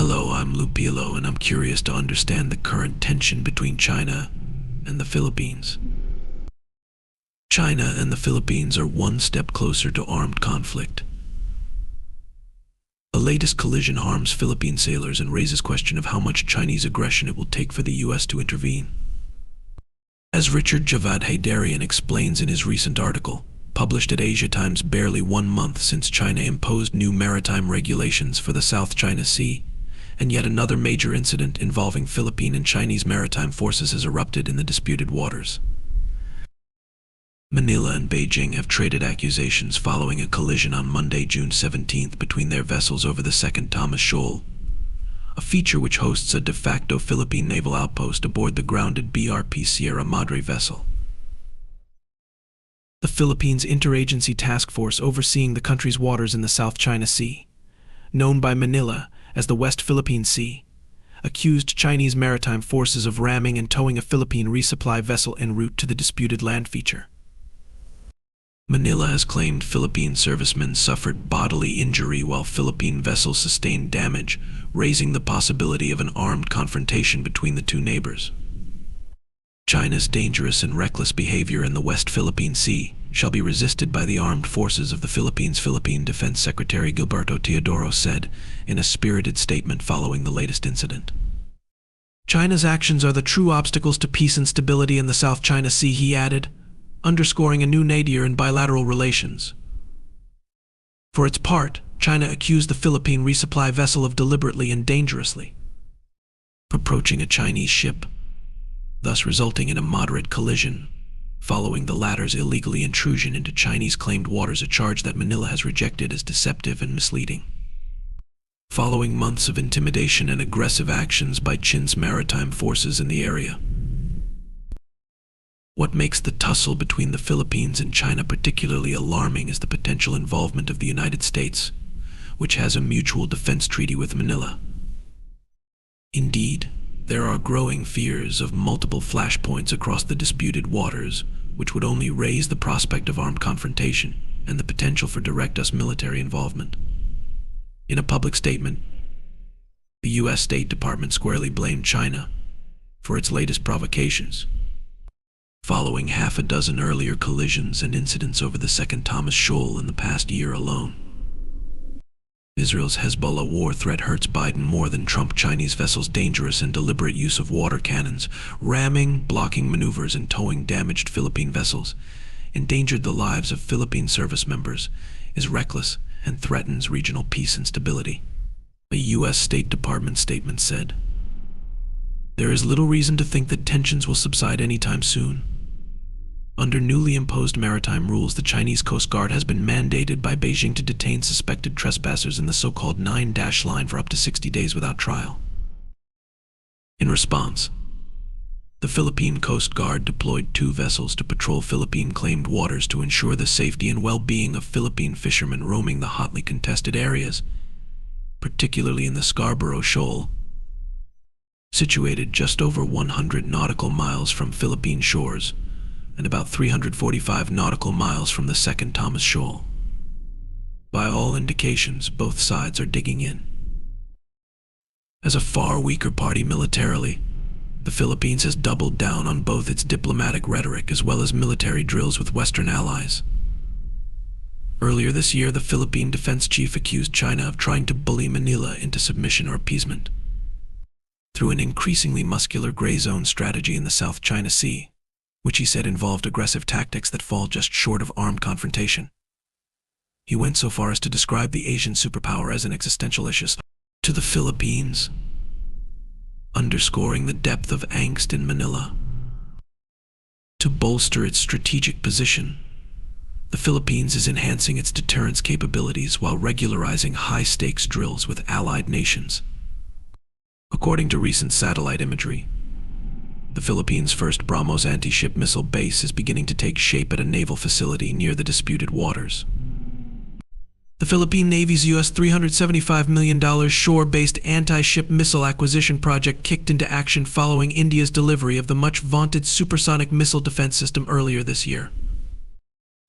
Hello, I'm Lupilo, and I'm curious to understand the current tension between China and the Philippines. China and the Philippines are one step closer to armed conflict. The latest collision harms Philippine sailors and raises question of how much Chinese aggression it will take for the U.S. to intervene. As Richard Javad Haydarian explains in his recent article, published at Asia Times barely 1 month since China imposed new maritime regulations for the South China Sea, and yet another major incident involving Philippine and Chinese maritime forces has erupted in the disputed waters. Manila and Beijing have traded accusations following a collision on Monday, June 17th between their vessels over the Second Thomas Shoal, a feature which hosts a de facto Philippine naval outpost aboard the grounded BRP Sierra Madre vessel. The Philippines Interagency Task Force overseeing the country's waters in the South China Sea, known by Manila as the West Philippine Sea, accused Chinese maritime forces of ramming and towing a Philippine resupply vessel en route to the disputed land feature. Manila has claimed Philippine servicemen suffered bodily injury while Philippine vessels sustained damage, raising the possibility of an armed confrontation between the two neighbors. China's dangerous and reckless behavior in the West Philippine Sea shall be resisted by the armed forces of the Philippines. Philippine Defense Secretary Gilberto Teodoro said in a spirited statement following the latest incident. China's actions are the true obstacles to peace and stability in the South China Sea, he added, underscoring a new nadir in bilateral relations. For its part, China accused the Philippine resupply vessel of deliberately and dangerously approaching a Chinese ship, thus resulting in a moderate collision, following the latter's illegal intrusion into Chinese-claimed waters, a charge that Manila has rejected as deceptive and misleading. Following months of intimidation and aggressive actions by Chin's maritime forces in the area. What makes the tussle between the Philippines and China particularly alarming is the potential involvement of the United States, which has a mutual defense treaty with Manila. Indeed, there are growing fears of multiple flashpoints across the disputed waters, which would only raise the prospect of armed confrontation and the potential for direct US military involvement. In a public statement, the U.S. State Department squarely blamed China for its latest provocations, following half a dozen earlier collisions and incidents over the Second Thomas Shoal in the past year alone. Israel's Hezbollah war threat hurts Biden more than Trump. Chinese vessels' dangerous and deliberate use of water cannons, ramming, blocking maneuvers, and towing damaged Philippine vessels endangered the lives of Philippine service members, is reckless and threatens regional peace and stability, a U.S. State Department statement said. There is little reason to think that tensions will subside anytime soon. Under newly imposed maritime rules, the Chinese Coast Guard has been mandated by Beijing to detain suspected trespassers in the so-called 9-dash line for up to 60 days without trial. In response, the Philippine Coast Guard deployed 2 vessels to patrol Philippine-claimed waters to ensure the safety and well-being of Philippine fishermen roaming the hotly contested areas, particularly in the Scarborough Shoal, situated just over 100 nautical miles from Philippine shores and about 345 nautical miles from the Second Thomas Shoal. By all indications, both sides are digging in. As a far weaker party militarily, the Philippines has doubled down on both its diplomatic rhetoric as well as military drills with Western allies. Earlier this year, the Philippine defense chief accused China of trying to bully Manila into submission or appeasement through an increasingly muscular gray zone strategy in the South China Sea, which he said involved aggressive tactics that fall just short of armed confrontation. He went so far as to describe the Asian superpower as an existential issue to the Philippines, underscoring the depth of angst in Manila. To bolster its strategic position, the Philippines is enhancing its deterrence capabilities while regularizing high-stakes drills with allied nations. According to recent satellite imagery, the Philippines' first BrahMos anti-ship missile base is beginning to take shape at a naval facility near the disputed waters. The Philippine Navy's US $375 million shore-based anti-ship missile acquisition project kicked into action following India's delivery of the much-vaunted supersonic missile defense system earlier this year.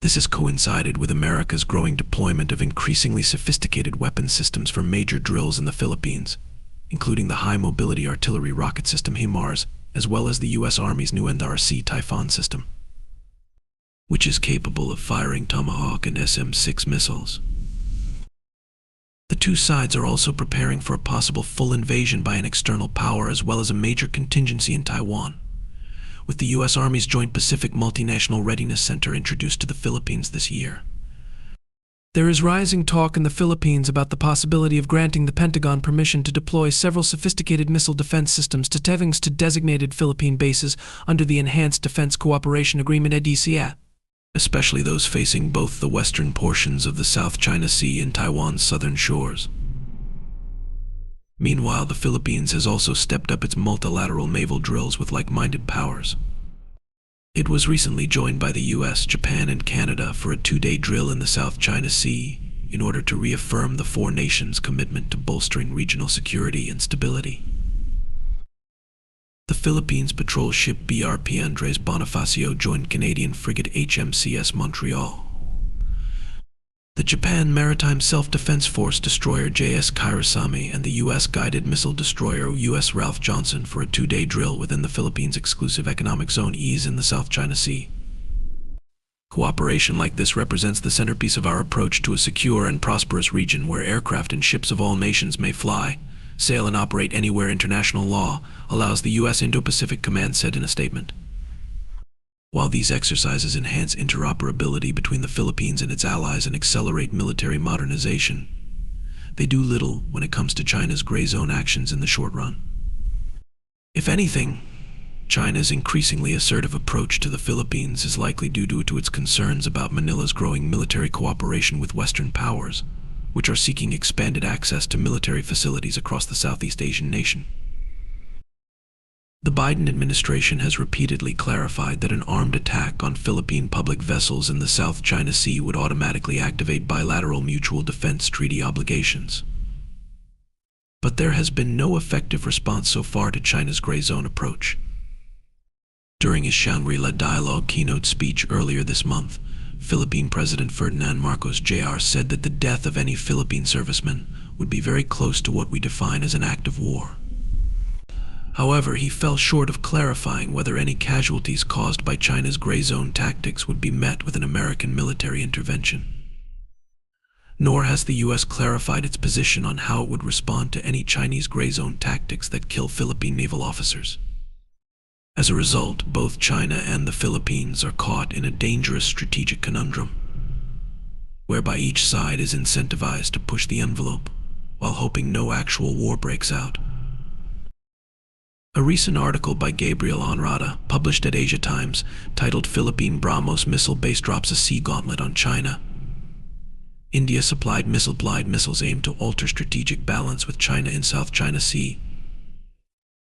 This has coincided with America's growing deployment of increasingly sophisticated weapon systems for major drills in the Philippines, including the high-mobility artillery rocket system HIMARS, as well as the U.S. Army's new NRC Typhoon system, which is capable of firing Tomahawk and SM-6 missiles. The two sides are also preparing for a possible full invasion by an external power, as well as a major contingency in Taiwan, with the U.S. Army's Joint Pacific Multinational Readiness Center introduced to the Philippines this year. There is rising talk in the Philippines about the possibility of granting the Pentagon permission to deploy several sophisticated missile defense systems to designated Philippine bases under the Enhanced Defense Cooperation Agreement EDCA, especially those facing both the western portions of the South China Sea and Taiwan's southern shores. Meanwhile, the Philippines has also stepped up its multilateral naval drills with like-minded powers. It was recently joined by the US, Japan, and Canada for a 2-day drill in the South China Sea in order to reaffirm the four nations' commitment to bolstering regional security and stability. The Philippines patrol ship BRP Andres Bonifacio joined Canadian frigate HMCS Montreal. The Japan Maritime Self-Defense Force destroyer JS Kairasami and the U.S. guided missile destroyer U.S. Ralph Johnson for a 2-day drill within the Philippines' exclusive economic zone EEZ in the South China Sea. Cooperation like this represents the centerpiece of our approach to a secure and prosperous region where aircraft and ships of all nations may fly, sail, and operate anywhere international law allows, the U.S. Indo-Pacific Command said in a statement. While these exercises enhance interoperability between the Philippines and its allies and accelerate military modernization, they do little when it comes to China's gray zone actions in the short run. If anything, China's increasingly assertive approach to the Philippines is likely due to its concerns about Manila's growing military cooperation with Western powers, which are seeking expanded access to military facilities across the Southeast Asian nation. The Biden administration has repeatedly clarified that an armed attack on Philippine public vessels in the South China Sea would automatically activate bilateral mutual defense treaty obligations. But there has been no effective response so far to China's gray zone approach. During his Shangri-La Dialogue keynote speech earlier this month, Philippine President Ferdinand Marcos Jr. said that the death of any Philippine serviceman would be very close to what we define as an act of war. However, he fell short of clarifying whether any casualties caused by China's gray zone tactics would be met with an American military intervention. Nor has the U.S. clarified its position on how it would respond to any Chinese gray zone tactics that kill Philippine naval officers. As a result, both China and the Philippines are caught in a dangerous strategic conundrum, whereby each side is incentivized to push the envelope while hoping no actual war breaks out. A recent article by Gabriel Honrada, published at Asia Times, titled "Philippine BrahMos Missile Base Drops a Sea Gauntlet on China." India-supplied missiles aim to alter strategic balance with China in South China Sea,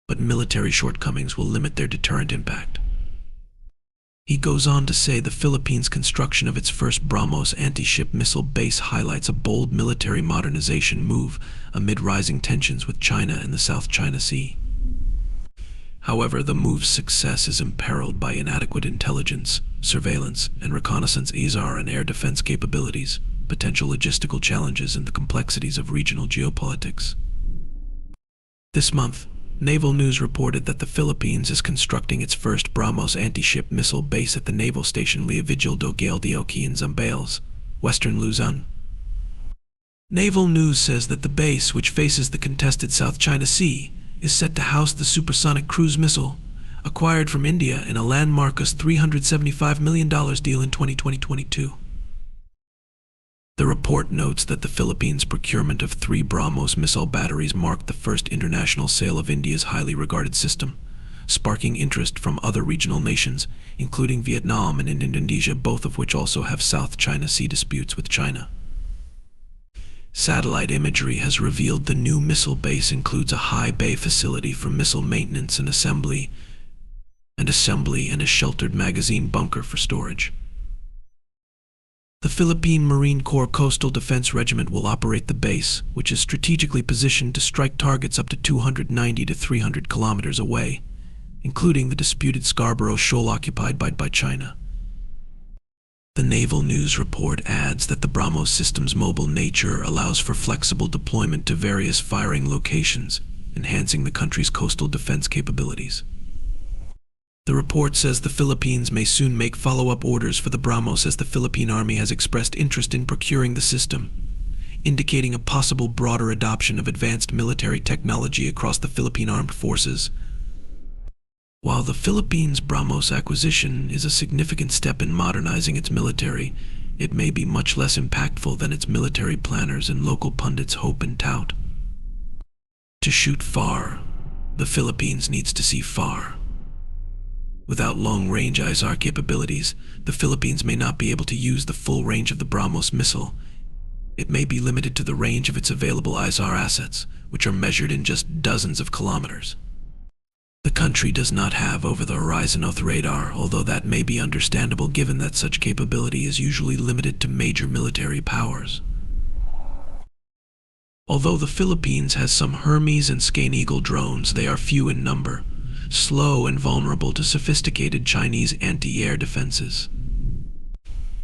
but military shortcomings will limit their deterrent impact. He goes on to say the Philippines' construction of its first BrahMos anti-ship missile base highlights a bold military modernization move amid rising tensions with China in the South China Sea. However, the move's success is imperiled by inadequate intelligence, surveillance, and reconnaissance ISR and air defense capabilities, potential logistical challenges, and the complexities of regional geopolitics. This month, Naval News reported that the Philippines is constructing its first BrahMos anti-ship missile base at the naval station Leovigil do Galdioque in Zambales, western Luzon. Naval News says that the base, which faces the contested South China Sea, is set to house the supersonic cruise missile, acquired from India in a landmark $375 million deal in 2022. The report notes that the Philippines' procurement of 3 BrahMos missile batteries marked the first international sale of India's highly regarded system, sparking interest from other regional nations, including Vietnam and Indonesia, both of which also have South China Sea disputes with China. Satellite imagery has revealed the new missile base includes a high bay facility for missile maintenance and assembly, and a sheltered magazine bunker for storage. The Philippine Marine Corps Coastal Defense Regiment will operate the base, which is strategically positioned to strike targets up to 290 to 300 kilometers away, including the disputed Scarborough Shoal occupied by China. The Naval News report adds that the BrahMos system's mobile nature allows for flexible deployment to various firing locations, enhancing the country's coastal defense capabilities. The report says the Philippines may soon make follow-up orders for the BrahMos as the Philippine Army has expressed interest in procuring the system, indicating a possible broader adoption of advanced military technology across the Philippine Armed Forces. While the Philippines' BrahMos acquisition is a significant step in modernizing its military, it may be much less impactful than its military planners and local pundits hope and tout. To shoot far, the Philippines needs to see far. Without long-range ISR capabilities, the Philippines may not be able to use the full range of the BrahMos missile. It may be limited to the range of its available ISR assets, which are measured in just dozens of kilometers. The country does not have over-the-horizon Earth radar, although that may be understandable given that such capability is usually limited to major military powers. Although the Philippines has some Hermes and Skein Eagle drones, they are few in number, slow and vulnerable to sophisticated Chinese anti-air defenses.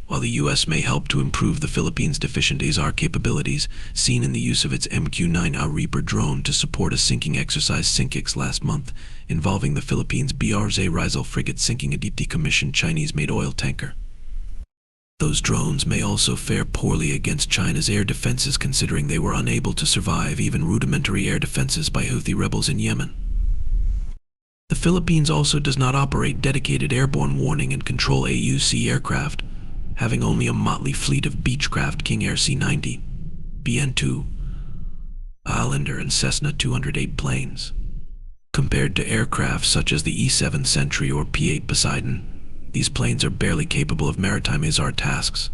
While the U.S. may help to improve the Philippines' deficient ISR capabilities, seen in the use of its MQ-9A Reaper drone to support a sinking exercise SINKEX last month, involving the Philippines' BRZ Rizal frigate sinking a decommissioned Chinese-made oil tanker. Those drones may also fare poorly against China's air defenses, considering they were unable to survive even rudimentary air defenses by Houthi rebels in Yemen. The Philippines also does not operate dedicated airborne warning and control AUC aircraft, having only a motley fleet of Beechcraft King Air C-90, BN-2, Islander and Cessna 208 planes. Compared to aircraft such as the E-7 Sentry or P-8 Poseidon, these planes are barely capable of maritime ISR tasks.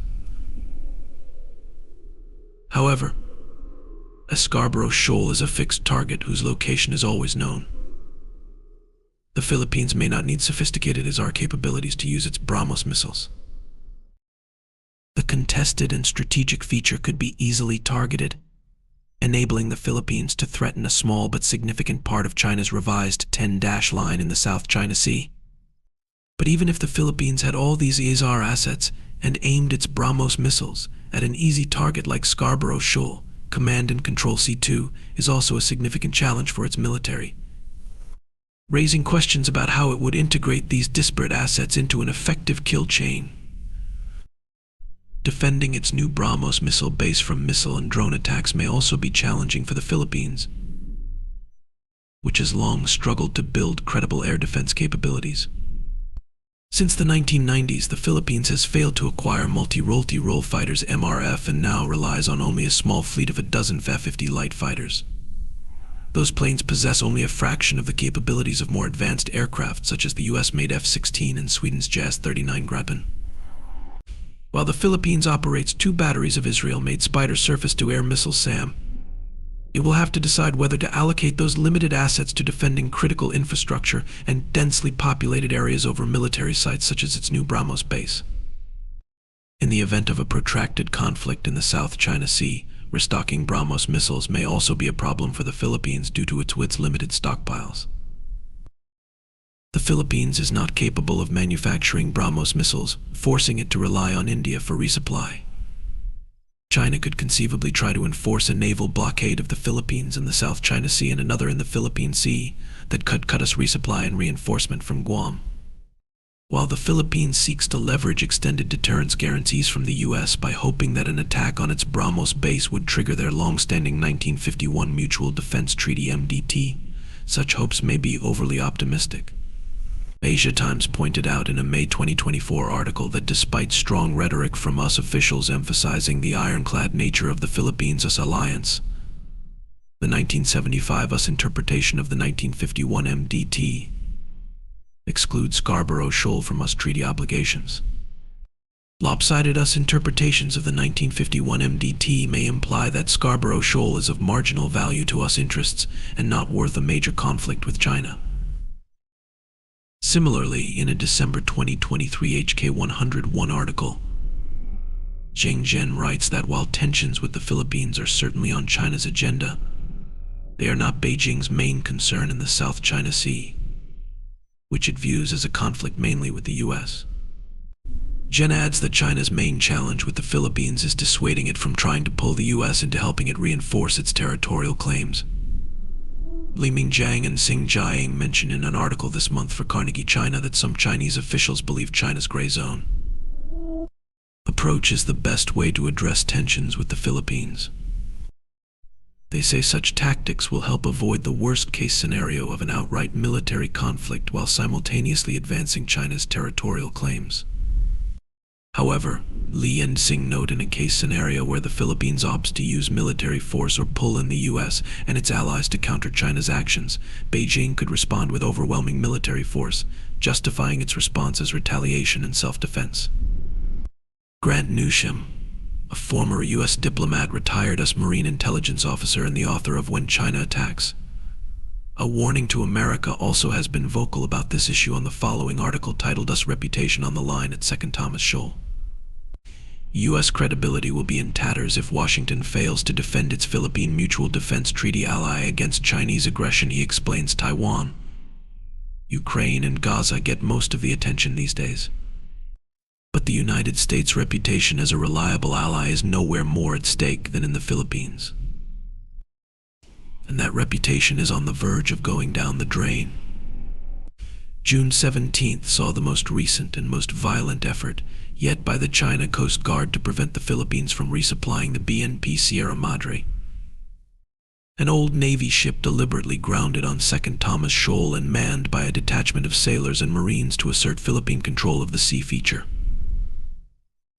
However, a Scarborough Shoal is a fixed target whose location is always known. The Philippines may not need sophisticated ISR capabilities to use its BrahMos missiles. The contested and strategic feature could be easily targeted, enabling the Philippines to threaten a small but significant part of China's revised 10-dash line in the South China Sea. But even if the Philippines had all these ISR assets and aimed its BrahMos missiles at an easy target like Scarborough Shoal, Command and Control C-2 is also a significant challenge for its military, raising questions about how it would integrate these disparate assets into an effective kill chain. Defending its new BrahMos missile base from missile and drone attacks may also be challenging for the Philippines, which has long struggled to build credible air defense capabilities. Since the 1990s, the Philippines has failed to acquire multi-role fighters MRF and now relies on only a small fleet of a dozen F-50 light fighters. Those planes possess only a fraction of the capabilities of more advanced aircraft such as the US-made F-16 and Sweden's JAS-39 Gripen. While the Philippines operates 2 batteries of Israel-made Spider surface-to-air missile SAM, it will have to decide whether to allocate those limited assets to defending critical infrastructure and densely populated areas over military sites such as its new BrahMos base. In the event of a protracted conflict in the South China Sea, restocking BrahMos missiles may also be a problem for the Philippines due to its limited stockpiles. The Philippines is not capable of manufacturing BrahMos missiles, forcing it to rely on India for resupply. China could conceivably try to enforce a naval blockade of the Philippines in the South China Sea and another in the Philippine Sea that could cut us resupply and reinforcement from Guam. While the Philippines seeks to leverage extended deterrence guarantees from the U.S. by hoping that an attack on its BrahMos base would trigger their long-standing 1951 Mutual Defense Treaty MDT, such hopes may be overly optimistic. Asia Times pointed out in a May 2024 article that despite strong rhetoric from US officials emphasizing the ironclad nature of the Philippines-US alliance, the 1975 US interpretation of the 1951 MDT excludes Scarborough Shoal from US treaty obligations. Lopsided US interpretations of the 1951 MDT may imply that Scarborough Shoal is of marginal value to US interests and not worth a major conflict with China. Similarly, in a December 2023 HK 101 article, Zheng Zhen writes that while tensions with the Philippines are certainly on China's agenda, they are not Beijing's main concern in the South China Sea, which it views as a conflict mainly with the U.S. Zhen adds that China's main challenge with the Philippines is dissuading it from trying to pull the U.S. into helping it reinforce its territorial claims. Li Mingjiang and Xing Jiang mention in an article this month for Carnegie China that some Chinese officials believe China's gray zone approach is the best way to address tensions with the Philippines. They say such tactics will help avoid the worst-case scenario of an outright military conflict while simultaneously advancing China's territorial claims. However, Li and Xing note in a case scenario where the Philippines opts to use military force or pull in the U.S. and its allies to counter China's actions, Beijing could respond with overwhelming military force, justifying its response as retaliation and self-defense. Grant Newsham, a former U.S. diplomat, retired as Marine intelligence officer and the author of When China Attacks, A Warning to America, also has been vocal about this issue on the following article titled Us Reputation on the Line at Second Thomas Shoal. U.S. credibility will be in tatters if Washington fails to defend its Philippine Mutual Defense Treaty ally against Chinese aggression, he explains. Taiwan, Ukraine, and Gaza get most of the attention these days. But the United States' reputation as a reliable ally is nowhere more at stake than in the Philippines. And that reputation is on the verge of going down the drain. June 17th saw the most recent and most violent effort yet by the China Coast Guard to prevent the Philippines from resupplying the BNP Sierra Madre, an old Navy ship deliberately grounded on Second Thomas Shoal and manned by a detachment of sailors and Marines to assert Philippine control of the sea feature.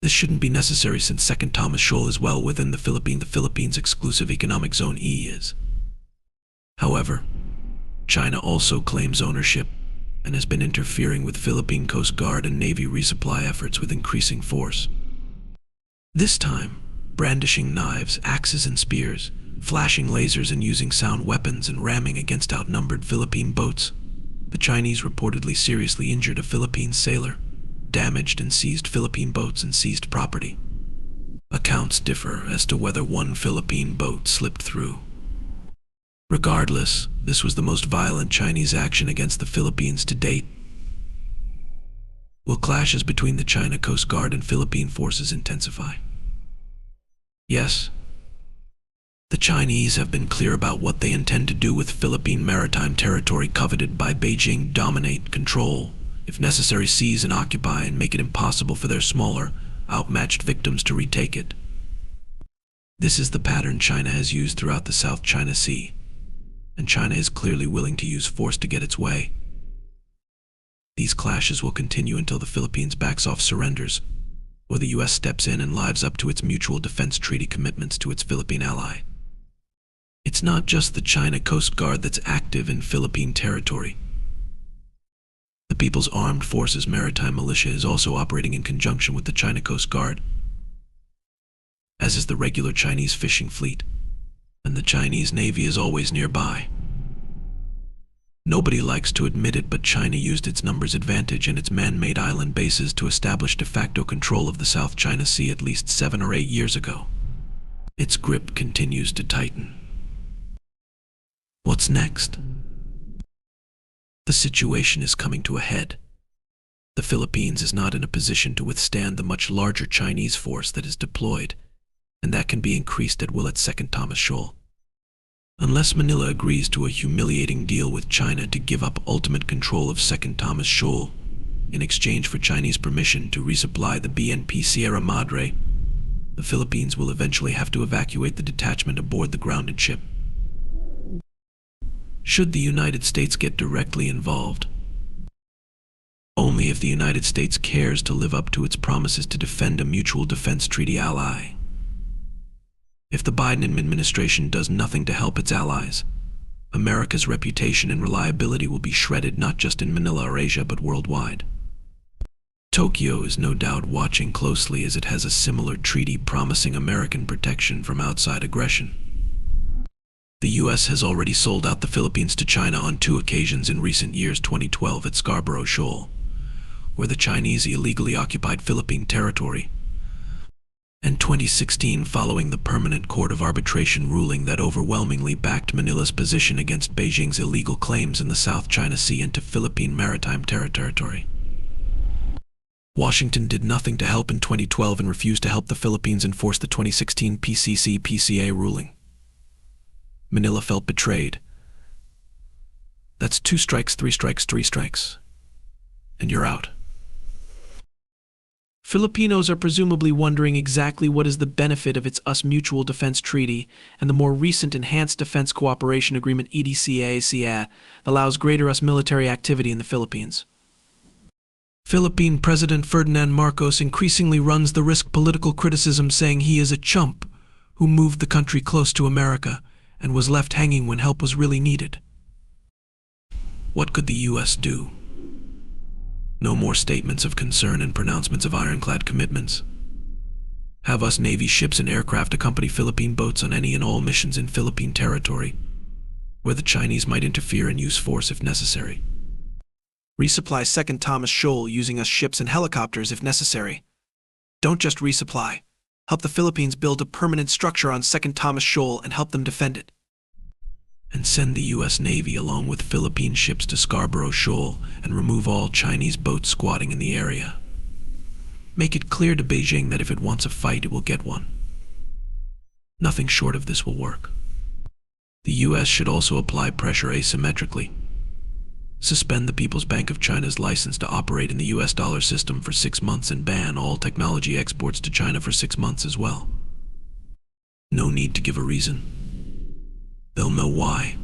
This shouldn't be necessary since Second Thomas Shoal is well within the Philippines' exclusive economic zone E is. However, China also claims ownership and has been interfering with Philippine Coast Guard and Navy resupply efforts with increasing force. This time, brandishing knives, axes, and spears, flashing lasers, and using sound weapons and ramming against outnumbered Philippine boats. The Chinese reportedly seriously injured a Philippine sailor, damaged and seized Philippine boats and seized property. Accounts differ as to whether one Philippine boat slipped through. Regardless, this was the most violent Chinese action against the Philippines to date. Will clashes between the China Coast Guard and Philippine forces intensify? Yes. The Chinese have been clear about what they intend to do with Philippine maritime territory coveted by Beijing: dominate, control, if necessary seize and occupy, and make it impossible for their smaller, outmatched victims to retake it. This is the pattern China has used throughout the South China Sea, and China is clearly willing to use force to get its way. These clashes will continue until the Philippines backs off, surrenders, or the U.S. steps in and lives up to its mutual defense treaty commitments to its Philippine ally. It's not just the China Coast Guard that's active in Philippine territory. The People's Armed Forces Maritime Militia is also operating in conjunction with the China Coast Guard, as is the regular Chinese fishing fleet, and the Chinese Navy is always nearby. Nobody likes to admit it, but China used its numbers advantage and its man-made island bases to establish de facto control of the South China Sea at least 7 or 8 years ago. Its grip continues to tighten. What's next? The situation is coming to a head. The Philippines is not in a position to withstand the much larger Chinese force that is deployed, and that can be increased at will at Second Thomas Shoal. Unless Manila agrees to a humiliating deal with China to give up ultimate control of Second Thomas Shoal in exchange for Chinese permission to resupply the BNP Sierra Madre, the Philippines will eventually have to evacuate the detachment aboard the grounded ship. Should the United States get directly involved? Only if the United States cares to live up to its promises to defend a mutual defense treaty ally. If the Biden administration does nothing to help its allies, America's reputation and reliability will be shredded not just in Manila or Asia but worldwide. Tokyo is no doubt watching closely, as it has a similar treaty promising American protection from outside aggression. The U.S. has already sold out the Philippines to China on 2 occasions in recent years: 2012 at Scarborough Shoal, where the Chinese illegally occupied Philippine territory, and 2016 following the Permanent Court of Arbitration ruling that overwhelmingly backed Manila's position against Beijing's illegal claims in the South China Sea into Philippine maritime territory. Washington did nothing to help in 2012 and refused to help the Philippines enforce the 2016 PCC-PCA ruling. Manila felt betrayed, That's 2 strikes, 3 strikes, 3 strikes. And you're out. Filipinos are presumably wondering exactly what is the benefit of its US Mutual Defense Treaty and the more recent Enhanced Defense Cooperation Agreement EDCA allows greater US military activity in the Philippines. Philippine President Ferdinand Marcos increasingly runs the risk political criticism, saying he is a chump who moved the country close to America and was left hanging when help was really needed. What could the U.S. do? No more statements of concern and pronouncements of ironclad commitments. Have US Navy ships and aircraft accompany Philippine boats on any and all missions in Philippine territory, where the Chinese might interfere and use force if necessary. Resupply Second Thomas Shoal using US ships and helicopters if necessary. Don't just resupply. Help the Philippines build a permanent structure on Second Thomas Shoal and help them defend it. And send the U.S. Navy along with Philippine ships to Scarborough Shoal and remove all Chinese boats squatting in the area. Make it clear to Beijing that if it wants a fight, it will get one. Nothing short of this will work. The U.S. should also apply pressure asymmetrically. Suspend the People's Bank of China's license to operate in the U.S. dollar system for 6 months and ban all technology exports to China for 6 months as well. No need to give a reason. They'll know why.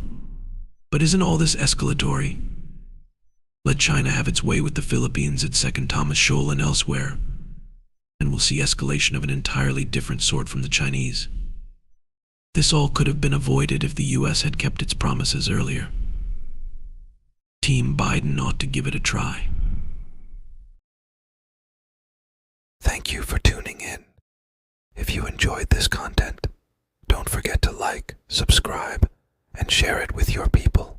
But isn't all this escalatory? Let China have its way with the Philippines at Second Thomas Shoal and elsewhere, and we'll see escalation of an entirely different sort from the Chinese. This all could have been avoided if the U.S. had kept its promises earlier. Team Biden ought to give it a try. Thank you for tuning in. If you enjoyed this content, don't forget to like, subscribe, and share it with your people.